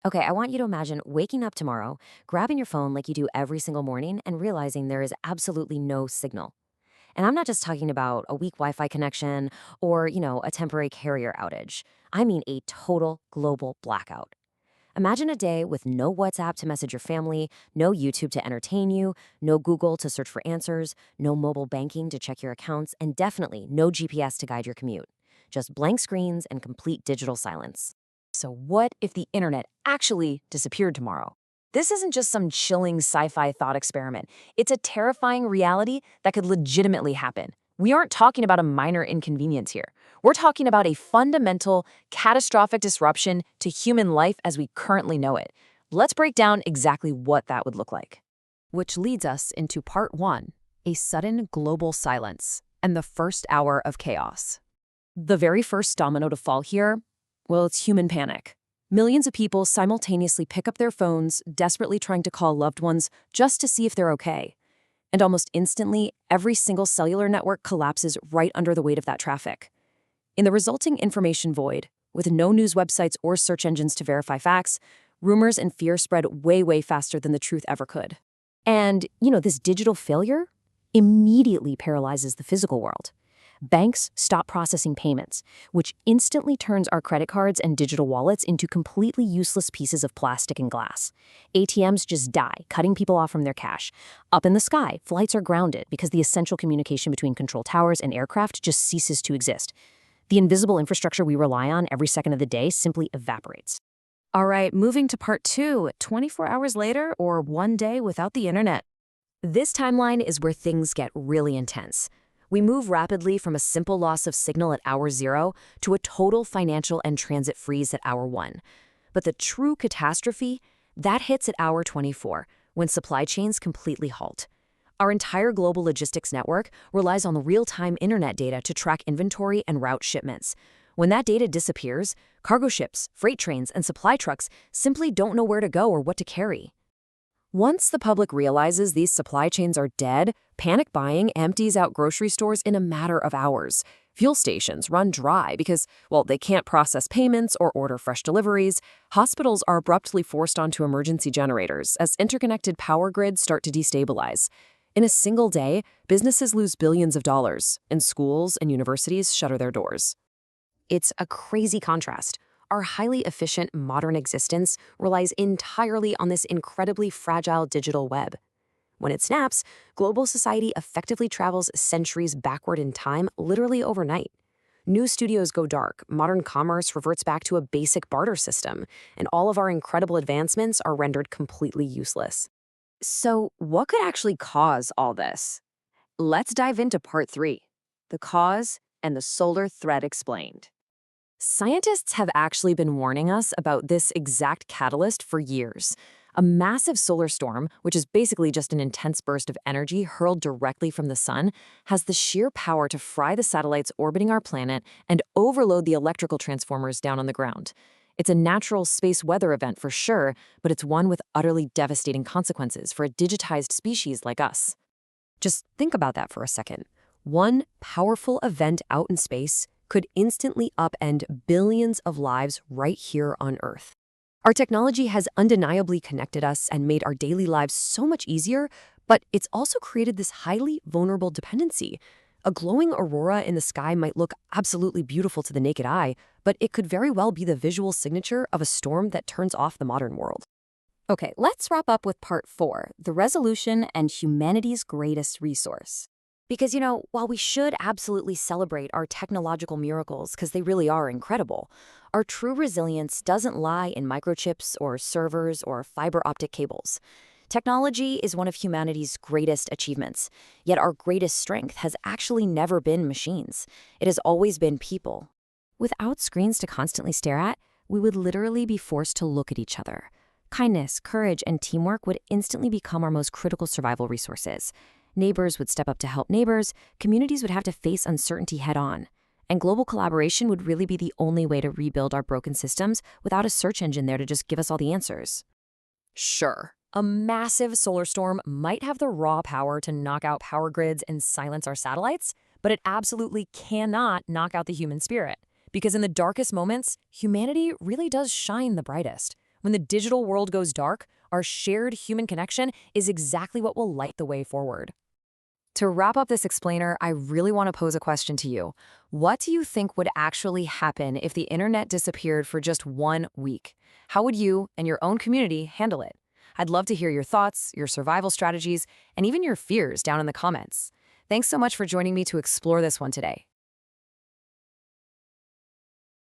Okay, I want you to imagine waking up tomorrow, grabbing your phone like you do every single morning, and realizing there is absolutely no signal. And I'm not just talking about a weak Wi Fi connection or, a temporary carrier outage. I mean a total global blackout. Imagine a day with no WhatsApp to message your family, no YouTube to entertain you, no Google to search for answers, no mobile banking to check your accounts, and definitely no GPS to guide your commute. Just blank screens and complete digital silence. So, what if the internet actually disappeared tomorrow? This isn't just some chilling sci fi thought experiment, it's a terrifying reality that could legitimately happen. We aren't talking about a minor inconvenience here. We're talking about a fundamental, catastrophic disruption to human life as we currently know it. Let's break down exactly what that would look like. Which leads us into part one, a sudden global silence and the first hour of chaos. The very first domino to fall here, well, it's human panic. Millions of people simultaneously pick up their phones, desperately trying to call loved ones just to see if they're okay. And almost instantly, every single cellular network collapses right under the weight of that traffic. In the resulting information void, with no news websites or search engines to verify facts, rumors and fear spread way faster than the truth ever could. And, this digital failure immediately paralyzes the physical world. Banks stop processing payments, which instantly turns our credit cards and digital wallets into completely useless pieces of plastic and glass. ATMs just die, cutting people off from their cash. Up in the sky, flights are grounded because the essential communication between control towers and aircraft just ceases to exist. The invisible infrastructure we rely on every second of the day simply evaporates. All right, moving to part two, 24 hours later or one day without the internet. This timeline is where things get really intense. We move rapidly from a simple loss of signal at hour 0 to a total financial and transit freeze at hour 1. But the true catastrophe, that hits at hour 24, when supply chains completely halt. Our entire global logistics network relies on the real-time internet data to track inventory and route shipments. When that data disappears, cargo ships, freight trains, and supply trucks simply don't know where to go or what to carry. Once the public realizes these supply chains are dead, panic buying empties out grocery stores in a matter of hours. Fuel stations run dry because, well, they can't process payments or order fresh deliveries. Hospitals are abruptly forced onto emergency generators as interconnected power grids start to destabilize. In a single day, businesses lose billions of dollars, and schools and universities shutter their doors. It's a crazy contrast. Our highly efficient modern existence relies entirely on this incredibly fragile digital web. When it snaps, global society effectively travels centuries backward in time, literally overnight. News studios go dark, modern commerce reverts back to a basic barter system, and all of our incredible advancements are rendered completely useless. So, what could actually cause all this? Let's dive into part 3, the cause and the solar threat explained. Scientists have actually been warning us about this exact catalyst for years. A massive solar storm, which is basically just an intense burst of energy hurled directly from the sun, has the sheer power to fry the satellites orbiting our planet and overload the electrical transformers down on the ground. It's a natural space weather event for sure, but it's one with utterly devastating consequences for a digitized species like us. Just think about that for a second. One powerful event out in space could instantly upend billions of lives right here on Earth. Our technology has undeniably connected us and made our daily lives so much easier, but it's also created this highly vulnerable dependency. A glowing aurora in the sky might look absolutely beautiful to the naked eye, but it could very well be the visual signature of a storm that turns off the modern world. Okay, let's wrap up with part 4, the resolution and humanity's greatest resource. Because, while we should absolutely celebrate our technological miracles because they really are incredible, our true resilience doesn't lie in microchips or servers or fiber optic cables. Technology is one of humanity's greatest achievements, yet our greatest strength has actually never been machines. It has always been people. Without screens to constantly stare at, we would literally be forced to look at each other. Kindness, courage, and teamwork would instantly become our most critical survival resources. Neighbors would step up to help neighbors, communities would have to face uncertainty head-on, and global collaboration would really be the only way to rebuild our broken systems without a search engine there to just give us all the answers. Sure, a massive solar storm might have the raw power to knock out power grids and silence our satellites, but it absolutely cannot knock out the human spirit. Because in the darkest moments, humanity really does shine the brightest. When the digital world goes dark, our shared human connection is exactly what will light the way forward. To wrap up this explainer, I really want to pose a question to you. What do you think would actually happen if the internet disappeared for just 1 week? How would you and your own community handle it? I'd love to hear your thoughts, your survival strategies, and even your fears down in the comments. Thanks so much for joining me to explore this one today.